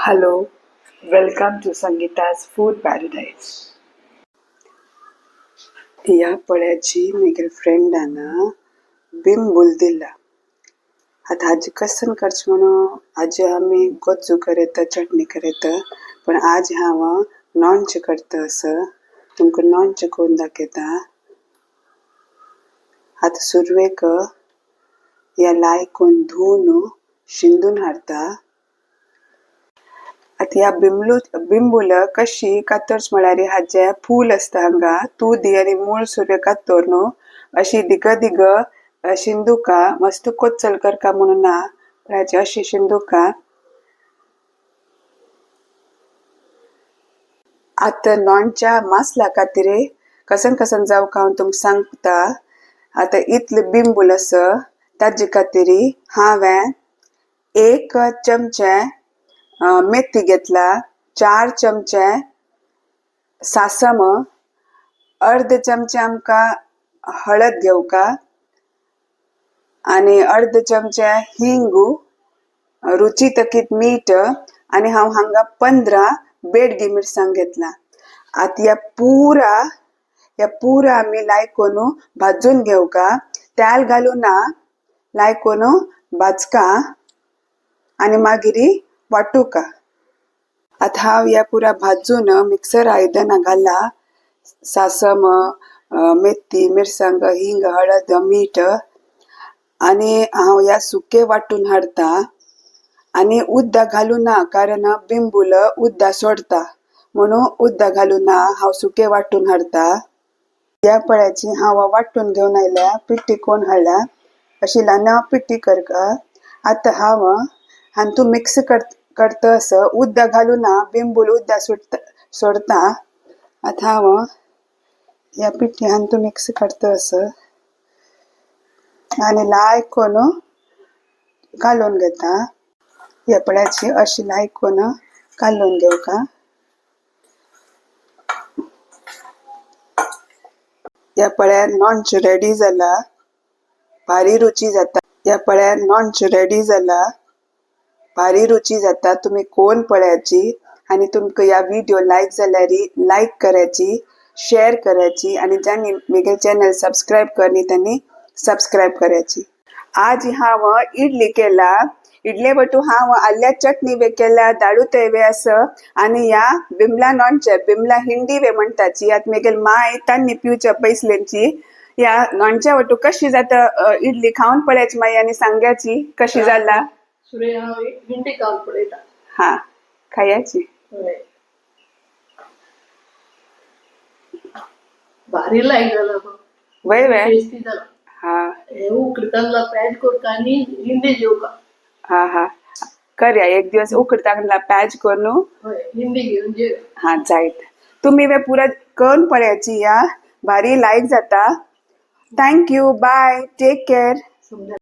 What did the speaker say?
Hello, welcome to Sangeeta's Food Paradise. या पळ्याची मेरे फ्रेंडाना बिंबुल दिला. आता आज कसन करच म्हणून आज आम्ही गोचू करेत चटणी करेत पण आज हांव नॉनच करत असं तुमका नॉनच करून दाखयता. आता सुरवेक या लायकोन धुवन शिंदून हाडता. आता या बिंबूल कशी कातरच म्हळ्यार हाजे फूल असता हांगा तू दी आणि मूळ सूर्य कातोर न्हू अशी दिग दिग शिंदुका मस्त कोचल करका म्हणून ना हाजी अशी शिंदुका. आता नॉनच्या मसाला खातीर कसन कसन जावका हांव तुमकां सांगता. आता इतले बिंबूल आस ताजे खातीर हांवें 1 चमचे मेथी घेतला, 4 चमचे सासम, अर्ध चमचे आमका हळद घेवका आणि अर्ध चमचे हिंग, रुची तकीत मीठ आणि हांव हांगा 15 बेडगी मिरसांग घेतला. आता या पुरा आमी लायकोन भाजून घेवका. तेल घालून लायकोन भाजका आणि मागीर वाटूका. आता हांव या पुरा भाजून मिक्सर आयदना घाला. सासम, मेथी, मिरसांग, हिंग, हळद, मीठ आणि हांव या सुके वाटून हाडता. आणि उद्दा घालून ना कारण बिंबूल उद्दा सोडता म्हणून उद्दा घालून हांव सुके वाटून हाडता. या पळ्याची हांव वाटून घेवन आयल्या पिट्टी कोण हाडला अशी ल्हान पिट्टी करका. आता हांव हांतू मिक्स करता असं उद्दा घालून बिंबूल उद्दा सोडता. आता हांव या पिट्टी हांतू मिक्स करता असं आणि लायकोन घालून घेता. या पळ्याची अशी लायकोन घालून घेवका. या पळ्यान नॉनच रेडी जाला. भारी रुची जाता. या पळ्यान नॉनच रेडी जाला. भारी रुची जाता. तुम्ही कोण पळ्याची आणि तुमका या व्हिडिओ लाईक जाल्यार लाईक करायची, शेअर करायची आणि ज्यांनी मेगे चॅनल सबस्क्राईब करनी त्यांनी सबस्क्राईब करायची. आज हांव इडली केला. इडले बटू हांव आल्या चटणी वे केला, दाळू तेवे असं आणि या बिमला नॉनचे बिमला हिंडी वे म्हणताची. आता मेगेल माय तांनी पिवच्या पैसल्यांची या नॉनच्या वटू कशी जाता इडली खाऊन पळ्याची माई आणि सांगायची कशी जाला. हिंडी खाऊन पळयता. हा खायची. भारी लागला वय वय. टेस्टी झाला. हा उकडताना पॅच करता आणि हिंडी जेवका. हा हा करया एक दिवस उकडता पॅच करून हिंडी घेऊन जेव. हा जायत. तुम्ही वे पुरा करून पळ्याची या भारी लाईक जाता. थँक्यू. बाय. Take care.